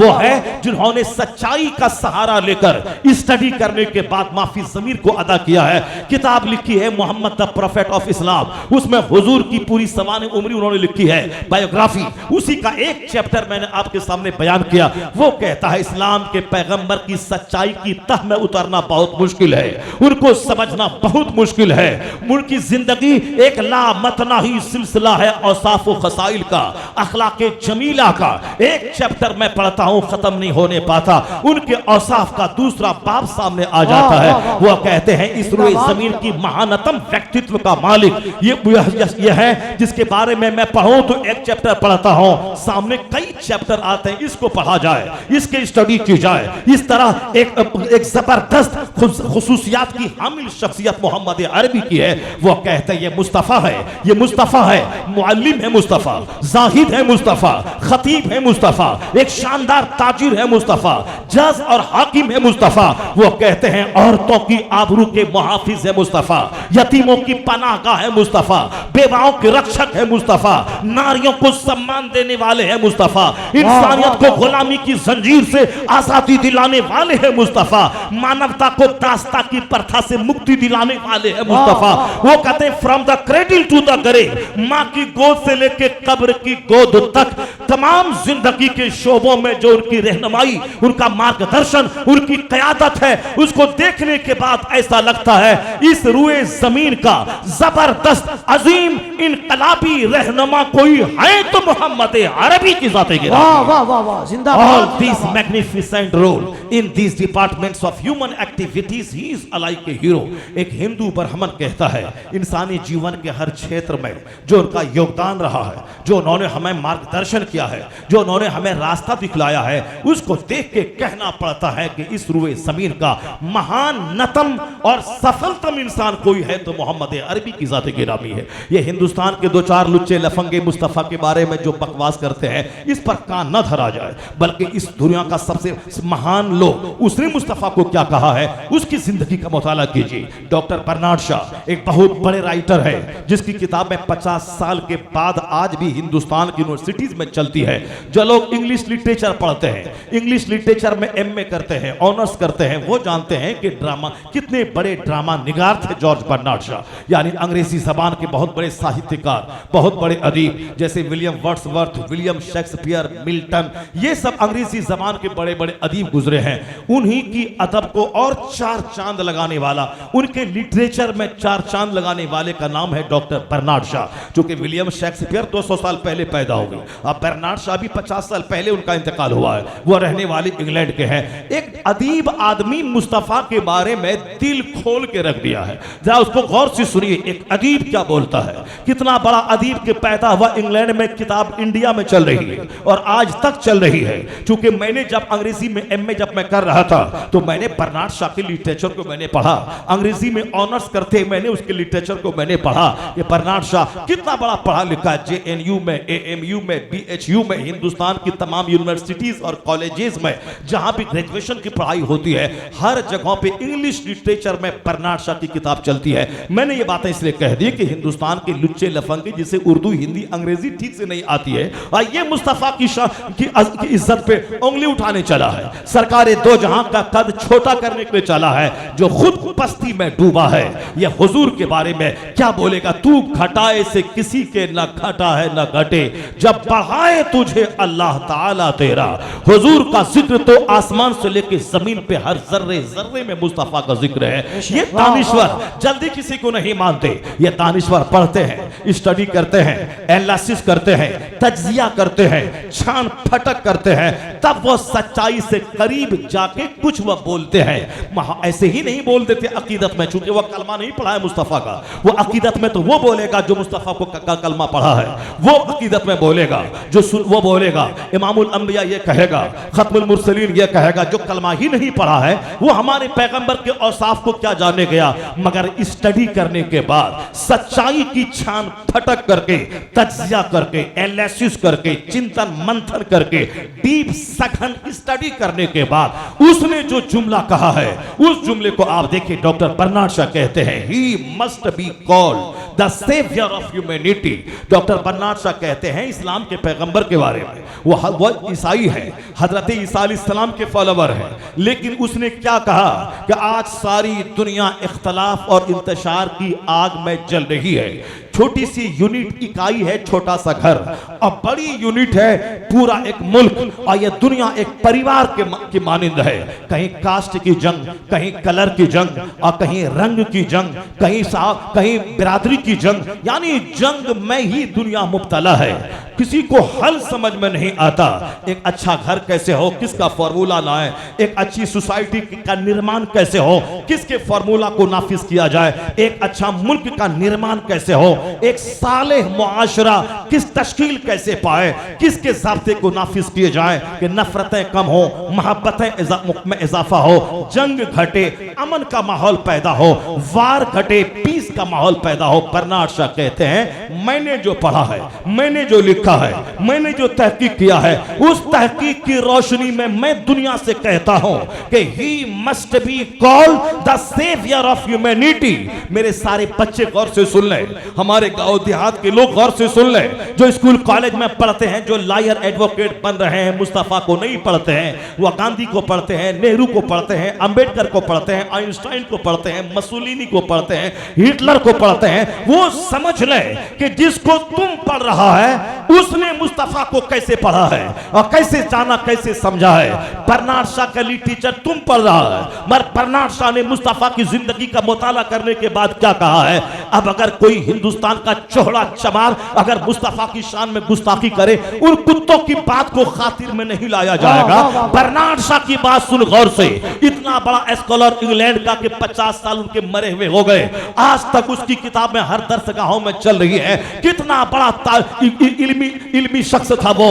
वो है जिन्होंने सच्चाई का सहारा लेकर स्टडी करने के बाद माफी ज़मीर को अदा किया है। किताब लिखी है Muhammad the prophet of Islam, उसमें हुजूर की पूरी सवाने उम्री उन्होंने लिखी है, बायोग्राफी। उसी का एक चैप्टर मैंने आपके सामने बयान किया। वो कहता है इस्लाम के पैगंबर की सच्चाई की तह में उतरना बहुत मुश्किल है, उनको समझना बहुत मुश्किल है। उनकी जिंदगी एक लामतना ही सिलसिला है औसाफ व खसाइल का, अखलाके जमीला का। एक चैप्टर मैं पढ़ता हूं, खत्म नहीं होने पाता। उनके औसाफ का दूसरा बाब सामने आ जाता है। वो कहते हैं इस रुए जमीन की महानतम व्यक्तित्व का मालिक ये है जिसके बारे में मैं पढ़ूं तो एक चैप्टर पढ़ता हूं, सामने कई चैप्टर आते हैं, इसको पढ़ा जाए, इसके स्टडी की जाए। इस तरह एक जबरदस्त खुसूसियात की हामिल शख्सियत मोहम्मद अरबी की है। वो कहते हैं ये मुस्तफा है, ये मुस्तफा है, मुअल्लिम है मुस्तफा, जाहिद है मुस्तफा, खतीब है मुस्तफा, एक शानदार ताजिर है मुस्तफा, जज और हाकिम है मुस्तफा। वो कहते हैं औरतों की आबरू के मुहाफिज है मुस्तफा, यतीमों की पनाहगाह है मुस्तफा, बेवाओं के रक्षक है मुस्तफा, नारियों को सम्मान देने वाले हैं मुस्तफा, इंसानियत को गुलामी की जंजीर से आजादी दिलाने वाले हैं मुस्तफा, मानवता को दास्ता की प्रथा से मुक्ति दिलाने वाले हैं मुस्तफा। वो कहते हैं from the cradle to the grave, माँ की गोद से लेके कब्र की गोद तक तमाम जिंदगी के शोबों में जो उनकी रहनुमाई, उनका मार्गदर्शन, उनकी क़यादत है, उसको देखने के बाद ऐसा लगता है इस रुए जमीन का जबरदस्त अजीम इनकलाबी रहनुमा कोई है तो मोहम्मद अरबी की जाते गिरा। वाह वाह वाह वाह, जिंदाबाद। All these magnificent role in these departments of human activities, he is like a hero. एक हिंदू ब्राह्मण कहता है इंसानी जीवन के हर क्षेत्र में जो उनका योगदान रहा है, जो उन्होंने हमें मार्गदर्शन किया है, जो उन्होंने हमें रास्ता दिखलाया है, उसको देख के कहना पड़ता है कि इस रुए जमीन का महान नतम और सफलतम इंसान कोई है तो मोहम्मद अरबी की जाते गिरामी है। ये हिंदुस्तान के दो चार लुच्चे लफंगे मुस्तफा के बारे में जो बकवास करते हैं, इस पर कान न धरा जाए, बल्कि बल्कि इस दुनिया का सबसे महान लोग, उसने मुस्तफ़ा को क्या कहा है, उसकी जिंदगी का मुताला कीजिए। डॉक्टर बर्नार्ड शॉ एक बहुत बड़े राइटर है, जिसकी किताबें 50 साल के बाद आज भी हिंदुस्तान की यूनिवर्सिटीज में चलती है। जो लोग इंग्लिश लिटरेचर पढ़ते हैं, इंग्लिश लिटरेचर में एमए करते हैं, ऑनर्स करते हैं, वो जानते हैं कि ड्रामा, कितने बड़े ड्रामा निगार थे जॉर्ज बर्नार्ड शॉ। यानी अंग्रेजी जबान के बहुत बड़े साहित्यकार, बहुत बड़े अदीब, जैसे William Wordsworth, William Shakespeare, Milton, ये सब अंग्रेजी जबान के बड़े बड़े अदीब गुजरे हैं। उन्हीं की अदब को और चार चांद लगाने वाला, उनके लिटरेचर में चार चांद लगाने वाले का नाम है डॉक्टर बर्नार्ड शॉ। चूंकि विलियम शेक्सपियर 200 साल पहले पैदा हो गए, अब बर्नार्ड शॉ भी 50 साल पहले उनका इंतकाल हुआ है। वो रहने वाले इंग्लैंड के हैं। एक अदीब आदमी मुस्तफा के बारे में दिल खोल के रख दिया है। जरा उसको गौर से सुनिए, एक अदीब क्या बोलता है। कितना बड़ा अदीब के पैदा हुआ इंग्लैंड में, किताब इंडिया में चल रही है और आज तक चल रही है। चूंकि मैंने जब अंग्रेजी में एमए जब मैं कर रहा था, तो मैंने बर्नार्ड शॉ के लिटरेचर को मैंने पढ़ा। अंग्रेजी में ऑनर्स करते मैंने उसके लिटरेचर को मैंने पढ़ा। ये बर्नार्ड शॉ कितना बड़ा पढ़ा लिखा है। जेएनयू में, एएमयू में, बीएचयू में, हिंदुस्तान की तमाम यूनिवर्सिटीज और कॉलेजेस में जहां भी ग्रेजुएशन की पढ़ाई होती है, हर जगह पे इंग्लिश लिटरेचर में बर्नार्ड शॉ की किताब चलती है। मैंने ये बातें इसलिए कह दी कि हिंदुस्तान के लुच्चे लफंगे जिसे उर्दू, हिंदी, अंग्रेजी ठीक से नहीं आती है, और ये मुस्तफा की इज्जत पे उंगली उठाने चला है। सरकारे दो जहां का कद छोटा करने के लिए चला है, जो खुद पस्ती में डूबा है। ये हुजूर के बारे में क्या बोलेगा, तू घटाए से किसी के न घटा है न घटे, जब बढ़ाए तुझे अल्लाह ताला तेरा। हुजूर का जिक्र तो आसमान से लेके जमीन पे हर जर्रे जर्रे में मुस्तफा का जिक्र है। ये दानिश्वर जल्दी किसी को नहीं मानते। ये दानिश्वर पढ़ते हैं, स्टडी करते हैं, एनालिसिस करते हैं, तज्जिया करते हैं, छान फटक करते हैं, तब वो सच्चाई से करीब जाके कुछ वो बोलते हैं। ऐसे ही नहीं बोल देते अकीदत में, चूंकि वो कलमा नहीं पढ़ा है मुस्तफा का। वो अकीदत में तो वो बोलेगा जो मुस्तफा को कलमा पढ़ा है, वो अकीदत में बोलेगा। जो वो बोलेगा, इमामुल अंबिया ये कहेगा, खत्मुल मुरसलीन ये कहेगा। जो कलमा ही नहीं पढ़ा है, वो हमारे पैगंबर के औसाफ को क्या जाने गया। मगर स्टडी करने के बाद, सच्चाई की छान फटक करके, तज्जिया करके, एनालिसिस करके, चिंतन मंथन करके, डीप सघन स्टडी करने के बाद उसने जो जुमला कहा है, उस जुमले को आप देखिए। डॉक्टर बर्नार्ड शॉ कहते हैं, he must be called the saviour of humanity. Doctor Bernard Shaw कहते हैं इस्लाम के पैगंबर के बारे में, वो ईसाई है, हजरत ईसा अलैहिस्सलाम के फॉलोवर है। लेकिन उसने क्या कहा कि आज सारी दुनिया इख्तलाफ और इंतशार की आग में जल रही है। छोटी सी यूनिट इकाई है, छोटा सा घर, और बड़ी यूनिट है पूरा एक मुल्क, और यह दुनिया एक परिवार की मानिंद है। कहीं कास्ट की जंग, कहीं कलर की जंग, और कहीं रंग की जंग, कहीं बिरादरी की जंग, यानी जंग में ही दुनिया मुब्तला है। किसी को हल समझ में नहीं आता। एक अच्छा घर कैसे हो, किसका फॉर्मूला लाए। एक अच्छी सोसाइटी का निर्माण कैसे हो, किसके फॉर्मूला को नाफिज किया जाए। एक अच्छा मुल्क का निर्माण कैसे हो, एक सालेह मुआशरा किस तश्कील कैसे पाए, किसके ज़ाब्ते को नाफिज किए जाए कि नफरतें कम हो, मोहब्बतें में इजाफा हो, जंग घटे, अमन का माहौल पैदा हो, वार घटे, पीस का माहौल पैदा हो। बर्नार्ड शॉ कहते हैं, मैंने जो पढ़ा है, मैंने जो लिखा है, मैंने जो तहकीक किया है, उस तहकीक की रोशनी में मैं दुनिया से कहता हूं कि he must be called the saviour of humanity. मेरे सारे बच्चे गौर से सुन लें, हमारे गांव देहात के लोग गौर से सुन लें, जो स्कूल कॉलेज में पढ़ते हैं, जो लॉयर एडवोकेट बन रहे हैं, मुस्तफा को नहीं पढ़ते हैं, वो गांधी को पढ़ते हैं, नेहरू को पढ़ते हैं, अंबेडकर को पढ़ते हैं, आइंस्टाइन को पढ़ते हैं, मसूलिनी को पढ़ते हैं, हिटलर को पढ़ते हैं, वो समझ लें कि जिसको तुम पढ़ रहा है उसने मुस्तफा को कैसे पढ़ा है और कैसे जाना, कैसे समझा है। बर्नार्ड शॉ का लिटरेचर तुम पढ़ रहा है, मगर बर्नार्ड शॉ ने मुस्तफा की जिंदगी का मुताला करने के बाद क्या कहा है। अब अगर कोई हिंदुस्तान का चोहड़ा चमार अगर मुस्तफा की शान में गुस्ताखी करे, उन कुत्तों की बात को खातिर में नहीं लाया जाएगा। बर्नार्ड शॉ की बात सुन गौर से, इतना बड़ा स्कॉलर इंग्लैंड का कि 50 साल उनके मरे हुए हो गए, आज तक उसकी किताब में हर दरसगाहों में चल रही है। कितना बड़ा इल्मी शख्स था वो।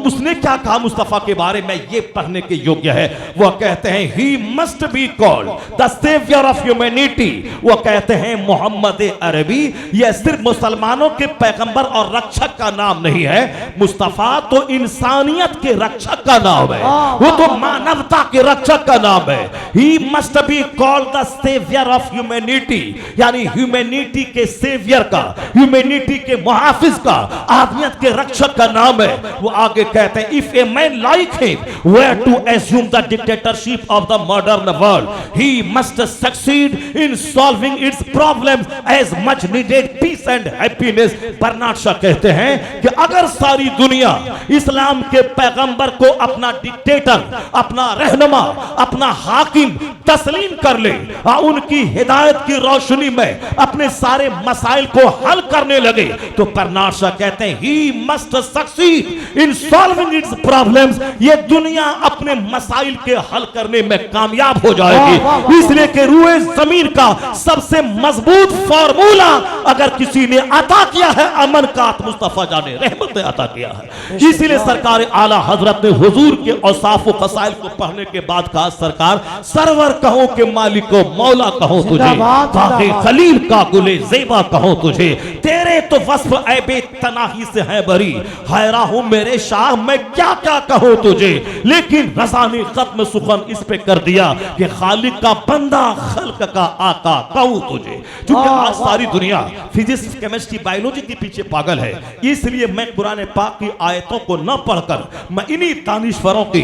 उसने क्या कहा मुस्तफा के बारे में, ये पढ़ने के योग्य है। वो कहते हैं he must be called the saviour of humanity. वो कहते हैं मोहम्मद अरबी यह सिर्फ मुसलमानों के पैगंबर और रक्षक का नाम नहीं है, मुस्तफा तो इंसानियत के रक्षक का नाम है, वो तो मानवता के रक्षक का नाम है। He must be called the saviour of humanity, यानी ह्यूमैनिटी के सेवियर का, ह्यूमैनिटी के मुहाफिज का, आदमियत के रक्षक का नाम है। वो आगे कहते हैं if a man like him were to assume the dictatorship of the modern world, he must succeed in solving its problems as much needed peace and happiness। Bernard Shaw कहते हैं कि अगर सारी दुनिया इस्लाम के पैगंबर को अपना डिक्टेटर, अपना रहनुमा, अपना हाकिम तस्लीम कर ले और उनकी हिदायत की रोशनी में अपने सारे मसाइल को हल करने लगे, तो बर्नार्ड शॉ कहते हैं he must succeed in solving its problems। ये दुनिया अपने मसाइल के हल करने में कामयाब हो जाएगी। इसलिए कि रूए जमीन का सबसे मजबूत फार्मूला अगर किसी ने अता किया है अमन का, मुस्तफा जाने रहमत ने अता किया है। इसीलिए सरकार आला हजरत ने हुजूर के औसाफ व खसाइल को पढ़ने के बाद कहा, सरकार सरवर कहो के मालिक को मौला कहो तुझे, बाक़ी खलील का गुले ज़ेबा कहो तुझे, तेरे तो वस्फ ऐबे तनाही से है बरी, हैरा हूं मेरे शाह मैं क्या क्या कहूं तुझे। लेकिन रज़ा ने खत्म सुखन इस पे कर दिया कि खालिक का बंदा खल्क का आका कहूं तुझे। क्योंकि आज सारी दुनिया फिजिक्स, केमिस्ट्री, बायोलॉजी के पीछे पागल है, इसलिए मैं कुरान पाक की आयतों को न पढ़कर मैं इन्हीं दानिश्वरों की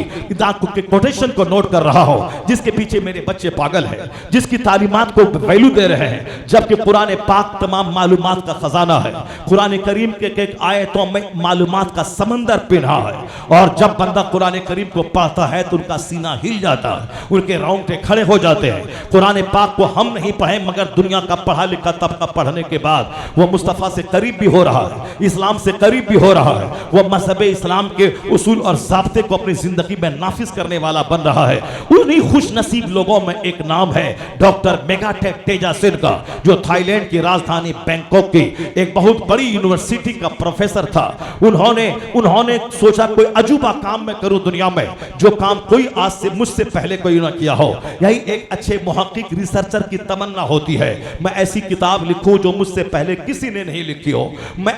कोटेशन को नोट कर रहा हूं, जिसके पीछे मेरे बच्चे पागल हैं, जिसकी तालीमात को वैल्यू दे रहे हैं, जबकि कुरान पाक तमाम मालूमात का खजाना है। कुरान करीम के आयतों में मालूमात का समंदर पिन्हा है, और जब बंदा कुरान करीम को पढ़ता है तो उनका सीना हिल जाता है, उनके रोंगटे खड़े हो जाते हैं। कुरान पाक को हम नहीं पढ़े मगर दुनिया का पढ़ा लिखा तबका पढ़ने के बाद वो मुस्तफा से करीब भी हो रहा है, इस्लाम से करीब भी हो रहा है, वो मजहब इस्लाम के उसूल और ज़ाब्ते को अपनी जिंदगी में नाफिज करने वाला बन रहा है। उन्हीं खुश नसीब लोगों में एक नाम है डॉक्टर मेगाटेक तेजासिन का, जो थाईलैंड की राजधानी बैंकॉक की एक बहुत बड़ी यूनिवर्सिटी का प्रोफेसर था। उन्होंने सोचा कोई अजूबा काम मैं करूं दुनिया में, जो काम कोई आज से मुझसे पहले कोई ना किया हो। यही एक अच्छे मुहक्किक रिसर्चर की तमन्ना होती है, मैं ऐसी किताब लिखूं जो मुझसे पहले किसी ने नहीं लिखी हो, मैं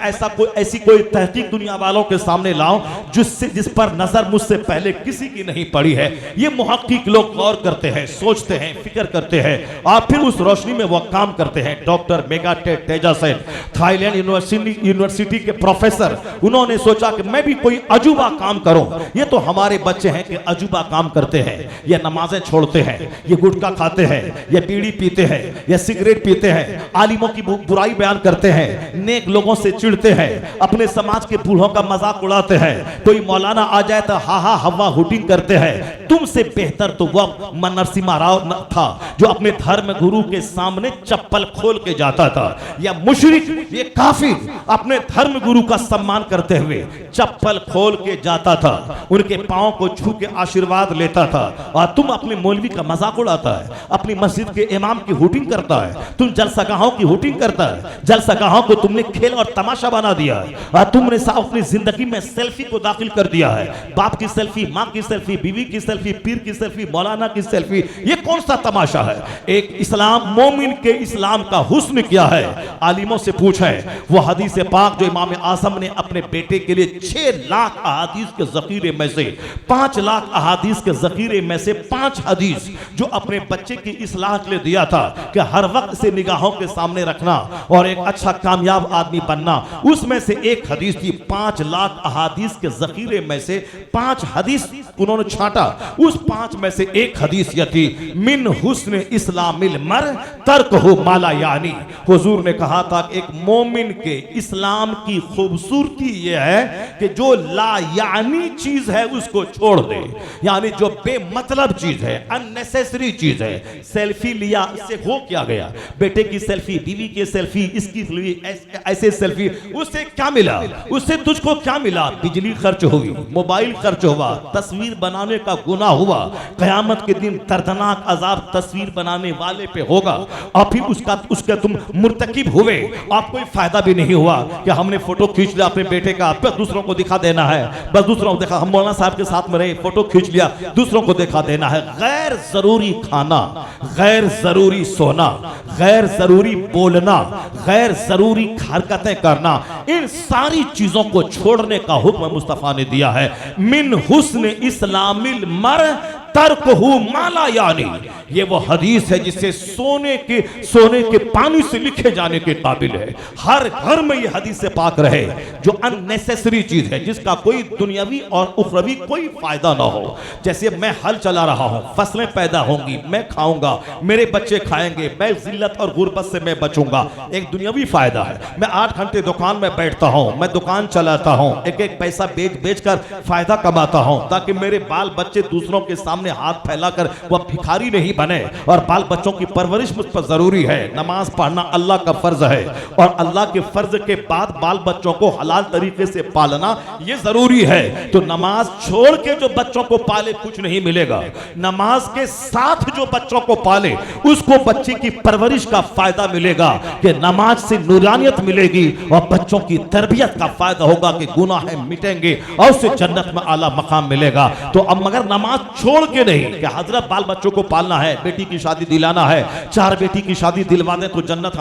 ऐसी कोई तहकीक दुनिया वालों के सामने लाऊं जिस पर नजर मुझसे पहले किसी की नहीं पड़ी है। ये मुहक्किक लोग गौर करते हैं, सोचते हैं, फिक्र करते हैं और फिर उस रोशनी में वो काम करते हैं। डॉक्टर मेगाटेक तेजासिन थाईलैंड यूनिवर्सिटी के प्रोफेसर, उन्होंने सोचा कि मैं भी कोई अजूबा काम करूं। ये तो हमारे बच्चे हैं कि अजूबा काम करते हैं, ये नमाजें छोड़ते हैं, ये गुटखा खाते हैं, ये बीड़ी पीते हैं, ये सिगरेट पीते हैं, आलिमों की बुराई बयान करते हैं, नेक लोगों से चिढ़ते हैं, अपने समाज के बूढ़ों का मजाक उड़ाते हैं, कोई मौलाना आ जाए तो हा हा हवा हुटिंग करते हैं। तुमसे बेहतर तो वह नरसिम्हा राव था जो अपने धर्म गुरु के सामने चप्पल खोल के जाता था, या मुशरिक, ये काफिर अपने धर्म गुरु का सम्मान करते हुए चप्पल खोल के जाता था, उनके पांव को छू के आशीर्वाद लेता था। और तुम अपने मौलवी का मजाक उड़ाता है, अपनी मस्जिद के इमाम की हुटिंग करता है, तुम जलसागाहों की हुटिंग करता है, जलसागाहों को तुमने खेल और तमाशा बना दिया है, और तुमने अपनी जिंदगी में सेल्फी को दाखिल कर दिया है। बाप की सेल्फी, माँ की सेल्फी, बीवी की सेल्फी, पीर की सेल्फी, मौलाना की सेल्फी, ये कौन सा तमाशा है? एक इस्लाम, मोमिन के इस्लाम का हुस्न क्या है? आलिमों से पूछें। वो हदीस पाक जो इमाम आज़म ने अपने बेटे के लिए 6 लाख अहादीस के ज़ख़ीरे में से 5 लाख अहादीस के ज़ख़ीरे में से 5 हदीस जो अपने बच्चे की इस्लाह के लिए दिया था कि हर वक्त से निगाहों के सामने रखना और एक अच्छा कामयाब आदमी बनना, उसमें से एक हदीस थी। 5 लाख अहादीस के ज़ख़ीरे में से 5 हदीस उन्होंने छांटा, उस 5 में से एक हदीस यह थी, मिन हुस्न इस्लामिल मर तर्क हो माला यानी। हुजूर ने कहा था एक मोमिन के इस्लाम की खूबसूरती यह है कि जो ला यानी चीज है उसको छोड़ दे, यानी जो बेमतलब चीज है, अननेसेसरी चीज है। सेल्फी लिया, इससे हो क्या गया? बेटे की सेल्फी, बीवी की सेल्फी, इसकी ऐसे सेल्फी, उससे क्या मिला? उससे तुझको क्या मिला? बिजली खर्च हुई, मोबाइल खर्च हुआ, तस्वीर बनाने का गुनाह हुआ, कयामत के के दिन दर्दनाक अजाब तस्वीर बनाने वाले पे होगा, और फिर उसका तुम मुर्तकिब हुए, आप कोई फायदा भी नहीं हुआ कि हमने फोटो खींच लिया अपने बेटे का, बस दूसरों को दिखा देना है, बस दूसरों को देखा, हम मौलाना साहब के साथ में रहे, फोटो खींच लिया, दूसरों को दिखा देना है। गैर जरूरी खाना, गैर जरूरी सोना, गैर जरूरी बोलना, गैर जरूरी हरकतें करना, इन सारी चीजों को छोड़ने का हुक्म मुस्तफा ने दिया है। मिन हुस्न इस्लामिल मर तर्कहु माला यानी, ये वो हदीस है जिसे सोने के पानी से लिखे जाने के काबिल है। हर घर में ये हदीस से पाक रहे, जो अननेसेसरी चीज है, जिसका कोई दुनियावी और उखरवी कोई फायदा ना हो। जैसे मैं हल चला रहा हूं, फसलें पैदा होंगी, मैं खाऊंगा, मेरे बच्चे खाएंगे, मैं जिल्लत और गुर्बत से मैं बचूंगा, एक दुनियावी फायदा है। मैं 8 घंटे दुकान में बैठता हूं, मैं दुकान चलाता हूं, एक एक पैसा बेच कर फायदा कमाता हूं, ताकि मेरे बाल बच्चे दूसरों के सामने हाथ फैलाकर वह भिखारी नहीं बने। और बाल बच्चों की परवरिश मुझ पर जरूरी है। नमाज पढ़ना अल्लाह का फर्ज है, और अल्लाह के फर्ज के बाद बाल बच्चों को हलाल तरीके से पालना यह जरूरी है। तो नमाज छोड़ के जो बच्चों को पाले कुछ नहीं मिलेगा, नमाज के साथ जो बच्चों को पाले उसको बच्चे की परवरिश का फायदा मिलेगा, कि नमाज से नूरानियत मिलेगी, और बच्चों की तरबियत का फायदा होगा कि गुनाह मिटेंगे और उसे जन्नत में आला मकाम मिलेगा। तो अब मगर नमाज छोड़ के नहीं कि हजरत बाल बच्चों को पालना है, बेटी की शादी दिलाना है, 4 बेटी की शादी दिलवा दें तो जन्नत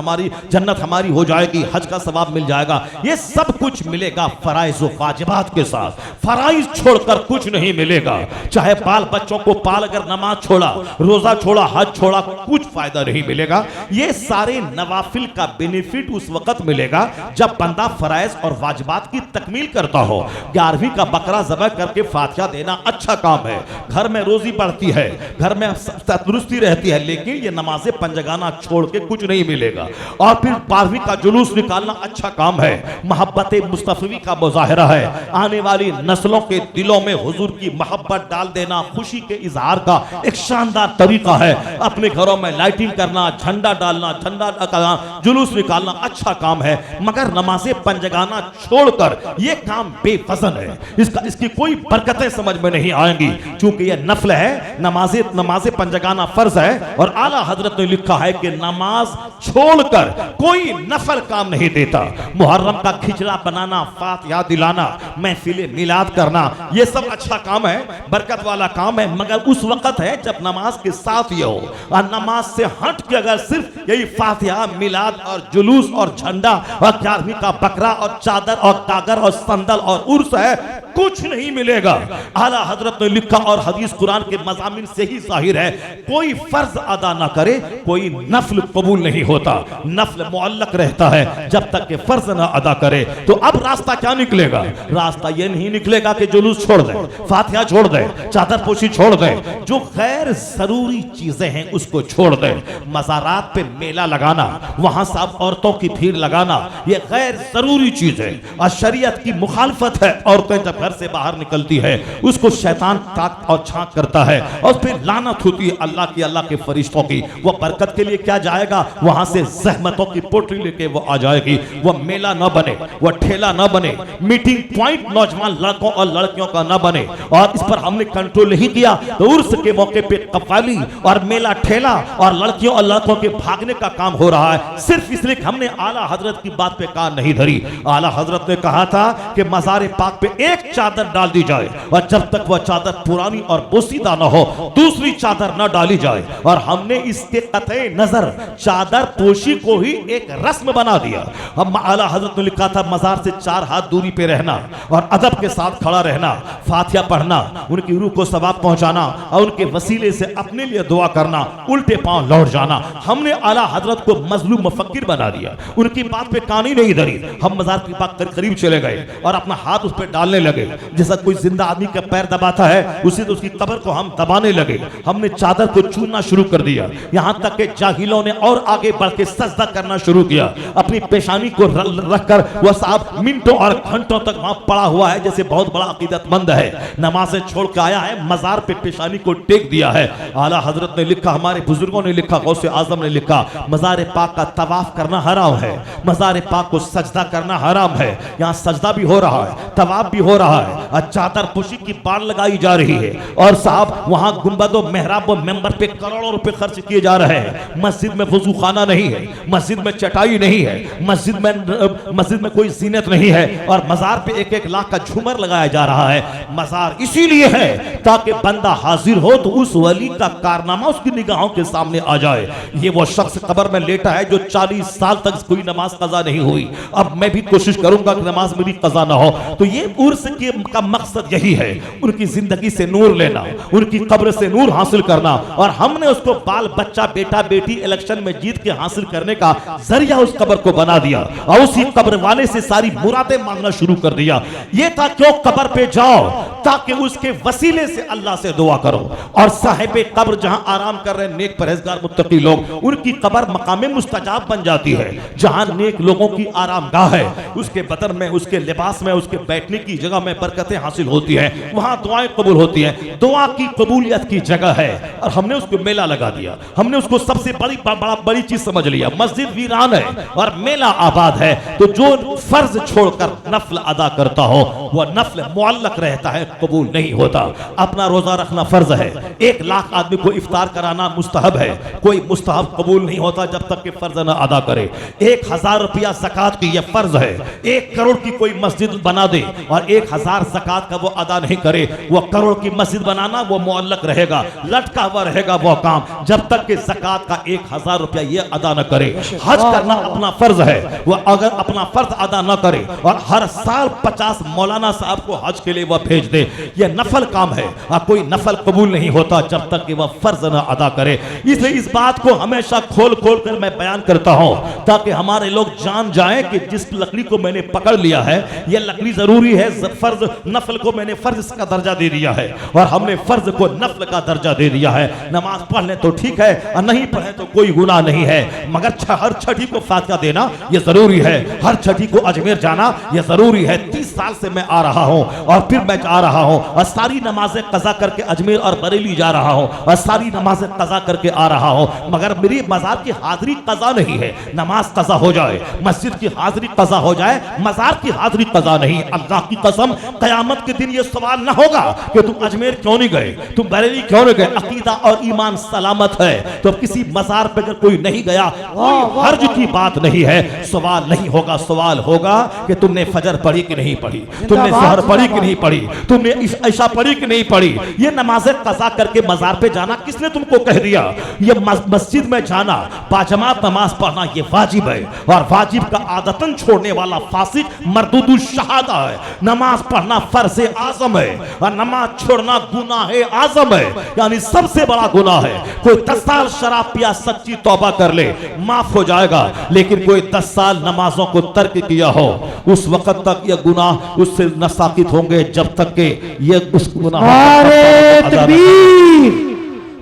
हमारी हो जाएगी, हज का सवाब मिल जाएगा, ये सब कुछ मिलेगा फराइज और वाजिबात के साथ। फराइज छोड़कर कुछ नहीं मिलेगा। चाहे बाल बच्चों को पाल, अगर नमाज छोड़ा, रोजा छोड़ा, हज छोड़ा, कुछ फायदा नहीं मिलेगा। ये सारे नवाफिल का बेनिफिट उस वक्त मिलेगा जब बंदा फराइज और वाजिबात की तकमील करता हो। 11वीं का बकरा ज़बह करके फातिहा देना अच्छा काम है, घर में रोजी बढ़ती है, घर में तंदुरुस्ती रहती है, लेकिन ये नमाज़े पंजगाना छोड़ के कुछ नहीं मिलेगा। और फिर 12वीं का जुलूस निकालना अच्छा काम है, मोहब्बत मुस्तफ़वी का मुजाहरा है, आने वाली नस्लों के दिलों में हुजूर की मोहब्बत डाल देना खुशी के इजहार का एक शानदार तरीका है। अपने घरों में लाइटिंग करना, झंडा डालना, जुलूस निकालना अच्छा काम है, मगर नमाज़े पंजगाना छोड़कर यह काम बेफजल है, इसकी कोई बरकतें समझ में नहीं आएंगी, क्योंकि यह नफल है। नमाज़े पंजगाना फर्ज है, और आला हजरत ने लिखा है कि नमाज छोड़कर कोई नफल काम नहीं देता। मुहर्रम का खिचड़ा बनाना, फातिहा दिलाना, महफिल मिलाद करना, यह सब अच्छा काम है, बरकत वाला काम है, मगर उस वक्त है जब नमाज के साथ ये हो। और नमाज से हट के अगर सिर्फ यही फातिहा, मिलाद और जुलूस और झंडा और 11वीं का बकरा और चादर और कागर और संदल और उर्स है, कुछ नहीं मिलेगा। आला हजरत ने लिखा, और हदीस कुरान के मज़ामिन से ही जाहिर है, कोई फर्ज अदा ना करे कोई नफल कबूल नहीं होता। नफल मुअल्लक रहता है जब तक कि फर्ज ना अदा करे। तो अब रास्ता क्या निकलेगा? रास्ता ये नहीं निकलेगा कि जुलूस छोड़ दे, फातिहा छोड़ दे, चादर पोशी छोड़ दे, जो गैर जरूरी चीजें हैं उसको छोड़ दे। मज़ारात पे मेला लगाना, वहां सब औरतों की भीड़ लगाना, ये गैर जरूरी चीज है और शरीयत की मुखालफत है। औरतें जब घर से बाहर निकलती है उसको शैतान ताक और छांक करता है, और फिर लानत होती है अल्लाह के फरिश्तों की। वो बरकत के लिए क्या जाएगा, वहां से जहमतों की पोटली लेके वो आ जाएगी। वो मेला न बने, वो ठेला न बने, मीटिंग पॉइंट नौजवान लड़कों और लड़कियों का न बने। और इस पर हमने कंट्रोल नहीं किया तो उर्स के मौके पे कव्वाली और मेला ठेला और लड़कियों और लड़कों के भागने का काम हो रहा है, सिर्फ इसलिए कि हमने आला हजरत की बात पे कान नहीं धरी। आला हजरत ने कहा था कि मज़ार पाक पे एक चादर डाल दी जाए, और जब तक वह चादर पुरानी और बोसीदा न हो दूसरी चादर न डाली जाए। और हमने इसके कतई नजर चादर पोशी को ही एक रस्म बना दिया। हम आला हजरत ने लिखा था, मज़ार से 4 हाथ दूरी पे रहना और अदब के साथ खड़ा रहना, फातिहा पढ़ना, उनकी रूह को सवाब पहुंचाना और उनके वसीले से अपने लिए दुआ करना, उल्टे पांव लौट जाना। हमने आला हजरत को मजलूम मुफक्किर बना दिया, उनकी बात पे कान ही नहीं धरी। हम मज़ार के पास करीब चले गए और अपना हाथ उस पर डालने लगे, जैसा कोई जिंदा आदमी का पैर दबाता है उसी तो उसकी कब्र को हम दबाने लगे। हमने चादर को छूना शुरू कर दिया, यहां तक कि जाहिलों ने और आगे बढ़ के सजदा करना शुरू किया। अपनी पेशानी को रखकर वह साहब मिनटों और घंटों तक वहां पड़ा हुआ है जैसे बहुत बड़ा अकीदतमंद है, नमाज़ें छोड़ के आया है, मज़ार पे पेशानी को टेक दिया है। आला हजरत ने लिखा, हमारे बुजुर्गों ने लिखा, गौसे आजम ने लिखा, मज़ार पाक का तवाफ करना हराम है, मज़ार पाक को सजदा करना हराम है। यहाँ सजदा भी हो रहा है, तवाफ भी हो रहा रहा है और चादर पोशी की बाढ़ लगाई जा रही है और साहब वहां गुंबद और मेहराब और मेंबर पे करोड़ों रुपए खर्च किए जा रहे हैं। मस्जिद में वजू खाना नहीं है, मस्जिद में चटाई नहीं है, मस्जिद में कोई जीनत नहीं है और मजार पे 1-1 लाख का झूमर लगाया जा रहा है। मजार इसीलिए है ताकि बंदा हाजिर हो तो उस वली का कारनामा उसकी निगाहों के सामने आ जाए। ये वो शख्स कब्र में लेटा है जो 40 साल तक कोई नमाज कज़ा नहीं हुई। अब मैं भी कोशिश करूंगा कि नमाज मेरी कज़ा ना हो। तो ये उर्स का मकसद यही है, उनकी जिंदगी से नूर लेना, उनकी कब्र से नूर हासिल करना और हमने उसको बाल बच्चा बेटा बेटी इलेक्शन में जीत के हासिल करने का जरिया उस कब्र को बना दिया और उसी कब्र वाले से सारी मुरादें मांगना शुरू कर दिया। ये था क्यों कब्र पे जाओ ताकि उसके वसीले से अल्लाह से दुआ करो। और साहिबे कब्र जहां आराम कर रहे नेक परहेजगार मुत्तकी लोग, उनकी कब्र मकामे मुस्तजाब बन जाती है। जहां नेक लोगों की आरामगाह है, उसके बदन में, उसके लिबास में, उसके बैठने की जगह में बरकतें हासिल होती है, वहां दुआएं कबूल होती हैं। दुआ की कबूलियत की जगह है और हमने उसको मेला लगा दिया। हमने उसको सबसे बड़ी चीज समझ लिया। मस्जिद वीरान है और मेला आबाद है, तो जो फर्ज छोड़कर नफल अदा करता हो वह नफल मुअल्लक रहता है, कबूल नहीं होता। अपना रोजा रखना फर्ज है। 1 लाख आदमी को इफ्तार कराना मुस्तहब है, कोई मुस्तहब कबूल नहीं होता जब तक कि फर्ज न अदा करे। 1000 रुपया ज़कात की यह फर्ज है। 1 करोड़ की कोई मस्जिद बना दे और 1000 ज़कात का वो अदा नहीं करे, वो करोड़ की मस्जिद बनाना वो मुअल्लक रहेगा, लटका हुआ रहेगा वो काम, जब तक कि ज़कात का 1000 रुपया ये अदा न करे। हज करना अपना फर्ज है, वो अगर अपना फर्ज अदा न करे और हर साल 50 मौलाना साहब को हज के लिए वह भेज दे, यह नफल काम है और कोई नफल कबूल नहीं होता जब तक कि वह फर्ज न अदा करे। इसलिए इस बात को हमेशा खोल खोल कर मैं बयान करता हूं ताकि हमारे लोग जान जाएं कि जिस लकड़ी को मैंने पकड़ लिया है यह लकड़ी जरूरी है। फर्ज नफल को मैंने फर्ज का दर्जा दे दिया है और हमने फर्ज को नफल का दर्जा दे दिया है। नमाज पढ़ ले तो ठीक है और नहीं पढ़े तो कोई गुनाह नहीं है, मगर हर छठी को फातिहा देना यह जरूरी है, हर छठी को अजमेर जाना यह जरूरी है। 30 साल से मैं आ रहा हूं और फिर मैं जा रहा हूं और सारी नमाजें कज़ा करके अजमेर और बरेली जा रहा हूं और सारी नमाजें कज़ा करके आ रहा हूं, मगर मेरी मजार की हाजिरी कज़ा नहीं है। नमाज कज़ा हो जाए, मस्जिद की हाजिरी कज़ा हो जाए, मजार की हाजिरी कज़ा नहीं। अल्लाह की कसम क़यामत के दिन यह सवाल ना होगा कि तुम अजमेर क्यों नहीं गए, तुम बरेली क्यों नहीं गए। अकीदा और ईमान सलामत है तो किसी मजार पे अगर कोई नहीं गया कोई हर्ज की बात नहीं है। सवाल नहीं होगा, सवाल होगा कि तुमने फजर पढ़ी कि नहीं पढ़ी, तुमने सहर पढ़ी कि नहीं पढ़ी, तुमने ऐशा पढ़ी कि नहीं पढ़ी। ये नमाजें कज़ा करके मजार पे जाना किसने तुमको कह दिया? ये मस्जिद में जाना, बाजमात नमाज पढ़ना ये वाजिब है और वाजिब का आदतन छोड़ने वाला फासिक मरदूदुल शहादा है। नमाज पढ़ना फर्ज आजम है और नमाज छोड़ना गुनाह आजम है, यानी सबसे बड़ा गुनाह है। कोई 10 साल शराब पिया सच्ची तौबा कर ले माफ हो जाएगा, लेकिन कोई 10 साल नमाजों को तर्क किया हो उस वक्त तक यह गुनाह उससे न साकित होंगे जब तक के यह उस गुनाह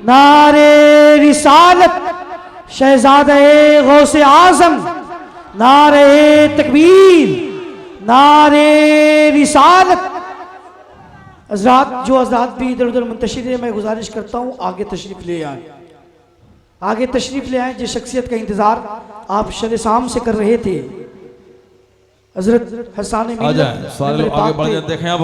नारे रिसालत शहजादे गौसे आजम, नारे तकबीर, नारे रिसालत। हज़रात जो हज़रात भी इधर उधर मुंतशिर है, मैं गुजारिश करता हूँ आगे तशरीफ ले आए, आगे तशरीफ ले आए। जिस शख्सियत का इंतजार आप शर शाम से कर रहे थे, हजरत हसन आ जाए सारे लोग आगे बढ़ जाए। देखें आप